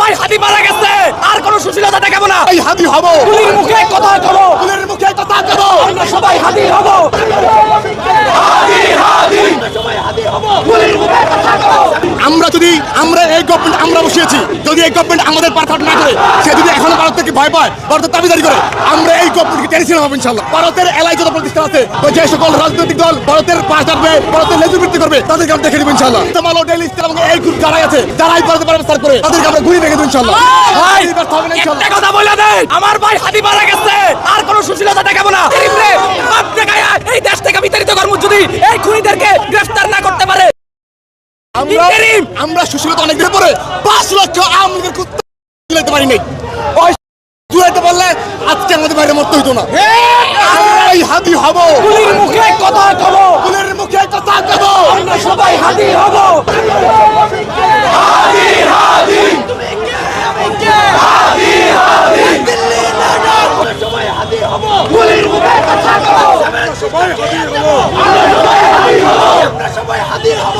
ভাই হাতি মারা গেছে, আর কোনো সুশীলতা দেখাবো না। এই হাতি হব, গুলির মুখে কথা কবো, গুলির মুখে কথা দেব, আমরা সবাই হাতি হব। হাতি হাতি, আমরা সবাই হাতি হব, গুলির মুখে কথা কবো। আমরা এই গভর্নমেন্ট আমরা বসিয়েছি, যদি এই গভর্নমেন্ট আমাদের পারফর্ট না করে, সে যদি এখনো ভারত থেকে ভয় পায়, ভারতের দাবিদারি করে, আমরা এই গভর্নমেন্টকে টেনেছিলাম হবে ইনশাল্লাহ। ভারতের এলাই যত প্রতিষ্ঠান আছে, যে সকল রাজনৈতিক দল ভারতের পাশ আসবে, ভারতের লেজুবৃত্তি করবে, তাদেরকে আমরা দেখে দেবো ইনশাল্লাহ। তামালো ডেইলি স্টার এবং এই গ্রুপ যারাই আছে, যারাই ভারতের ব্যবস্থা করে, তাদেরকে আমরা ঘুরিয়ে রেখে দেবো ইনশাল্লাহ। ভাই একটা কথা বলে দেন, আমার ভাই হাতি মারা গেছে, আর কোনো সুশীলতা দেখাবো না। এই দেশ থেকে বিতাড়িত কর্ম যদি এই খুনিদেরকে গ্রেফতার না করতে পারে, আমরা সুশীলতা অনেক দিন পরে 5 লক্ষ আওয়ামী লীগের কুত্তা তুলাইতে পারি নাই। ওই তুলাইতে পারলে আজকে আমাদের বাইরে মরতে হইতো না। এই হাতি হব, গুলির মুখে কথা কবো, গুলির মুখে কথা দেব, আমরা সবাই হাতি হব। হাতি হাতি, তুমি কে আমি কে, হাতি হাতি, দিল্লি লড়ো, আমরা সবাই হাতি হব, গুলির মুখে কথা কবো, আমরা সবাই হাতি হব, আমরা সবাই হাতি হব,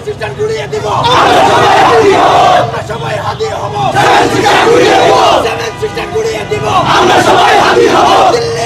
সিস্টেম গুলিয়ে দিব, আমরা সবাই হাতি হব, সিস্টেম গুলিয়ে দিব, আমরা সবাই হাতি হব, দিল্লি